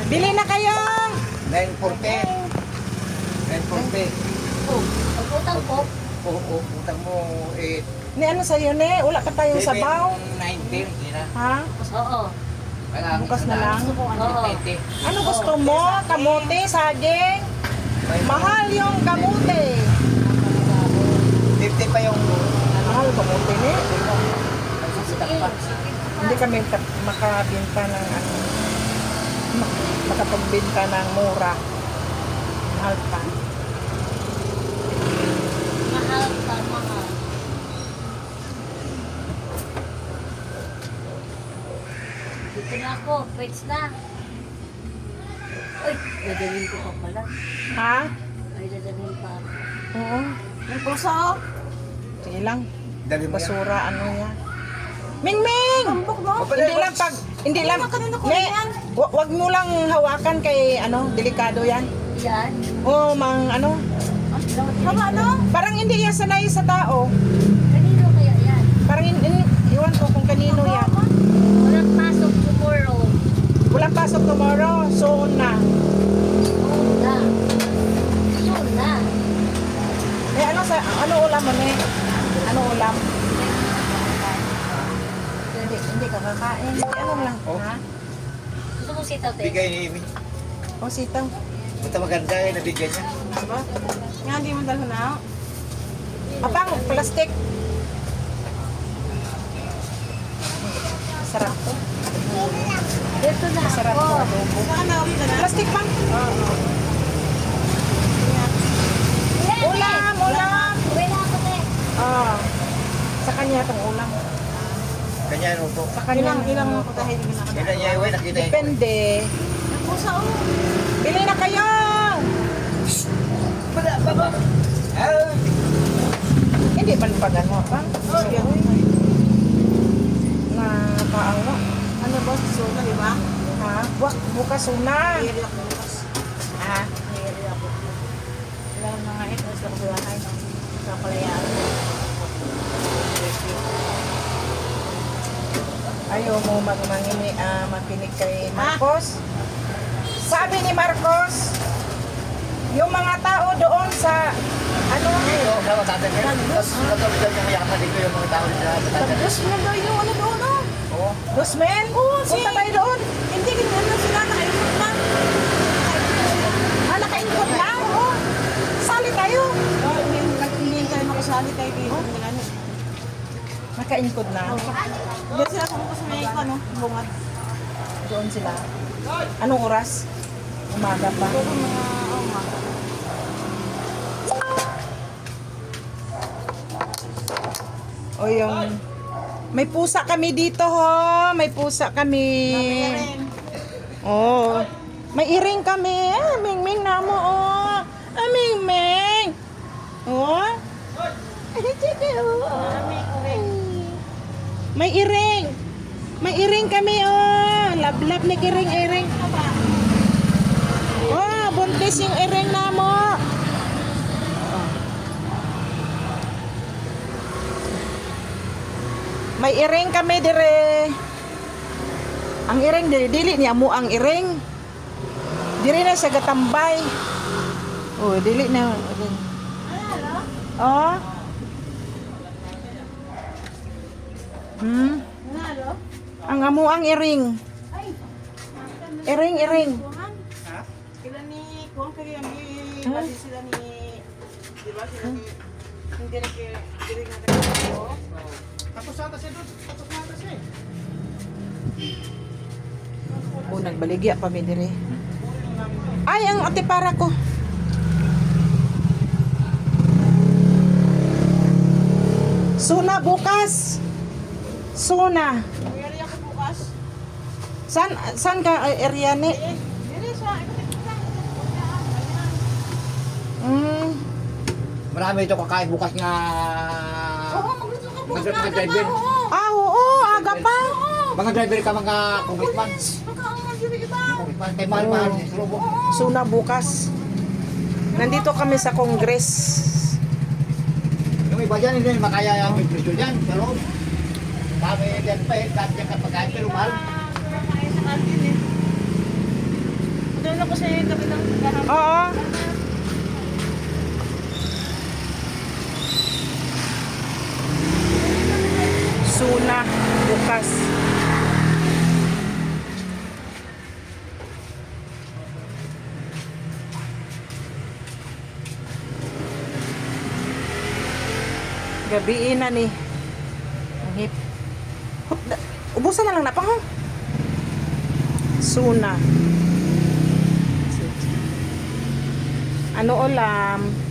Bili na kayo! 940. 940. Oh, pag-utang ko. Oo, utang mo Ni ano sa'yo, ne? Wala pa tayong sabaw. 790. Hindi na. Ha? Oo. Bukas na lang. Gusto ko ano. 190. Ano gusto mo? Kamote, saging? Mahal yung kamote. 50 pa yung Mahal kamote, ne? Sige. Hindi kami makabenta ng ano, makapagbenta ng mura. Mahal pa. Mahal pa, mahal. Dito na ako. Pwede na. Uy, dadalhin ko pa pala. Ha? Ay, dadalhin pa ako. Oo. May puso? Sige lang. dali mo yan. Basura, ano yan. Ming! Bambok mo? Hindi lang, ne, wag mo lang hawakan kay, ano, delikado yan. Yan. O, ano, Ano? parang hindi yan sanay sa tao. Kanino kaya yan? Parang, iwan ko kung kanino yan. Walang pasok tomorrow. Walang pasok tomorrow, so na. Soon na. Soon na. Eh, ano ulam mo, ne? Ano ulam? Hindi ka kakain. Ano lang, Oh. ha? Gusto mo sitaw, te? Bigay ni Amy. O, sitaw. Basta maganda nabigyan niya. Diba? Nga, hindi mo dalo na. Apang, plastic. Sarap to. Dito na Sarap ako. to adobo. Plastic pa? Ulam! Uwi na ako, te. Ah. Sa kanya itong ulam. Kanya ano po. Sa kanya. Ilang putahin mo na. Kailan niya iwan nakita niya. Depende. Napusa, oh. Bili na kayo! Ah, Hindi pa pagano pa. Sige, uy. Nakaawa. Ano ba? Susunod, di ba? Ha? Bukas una. Ha? Mayroon ako. Wala na nga ito. Gusto ko buwahay. Kapalayaan. Ayaw mo makinig kay Marcos? Sabi ni Marcos, yung mga tao doon sa, ano, oo, daw tatay ko. Tapos natulog niya yakapatid ko yung mga tao sa tatay. Dos men daw yung ano doon, no? Oo. Dos men? Punta tayo doon. Hindi, gano'n sila. Nakaikot na. Ah, naka-input na? Oo. Sali tayo. Hindi tayo makasali tayo dito. Naka-input na. Doon sila kung sa may ikaw, no? Bungad. Doon sila. Anong oras? Umaga pa. Pero mga, oh, mga. O yung... May pusa kami dito, ho. May pusa kami. Oh. May iring kami. Ah, Ming-Ming na mo, oh. Ah, Ming-Ming. Oh. May iring. May iring kami, oh. Lab-lab ni iring-iring. Oh, buntis yung iring na mo. May iring kami dire. Ang iring dili niya mo ang iring. Dire na siya gatambay. Oh, dili na. Oh. Ang amo ang iring. Iring. Sila ni, kung kaya ni, bali sila ni, di ba sila ni, hindi na kaya, hindi na kaya. Tapos ata siya doon. Tapos ata siya eh. Oh, nagbaligya pa mi dire. Ay, ang ate para ko. Suna bukas. Suna. Mayroon ako bukas. San ka area ni? Hindi sa, Marami ito kakain bukas nga. oo, magluto ka bukas Mga na driver. trabaho. Ah, oo, aga pa. Mga driver ka mga commitment. Magkaangan sila kita. Commitment. Kay mahal-mahal. Surubo. Suna bukas. Nandito kami sa Congress. Yung iba dyan, hindi makaya yung presyo dyan. Pero, dami dyan pa eh. Dami dyan kapag kain. Pero mahal. Kaya sa kantin eh. ko sa iyo yung gabi ng kahapon. Oo. Suna, bukas. Gabiin na ni. Ang hip. Ubusan na lang na pa, ha? Suna. Ano ulam?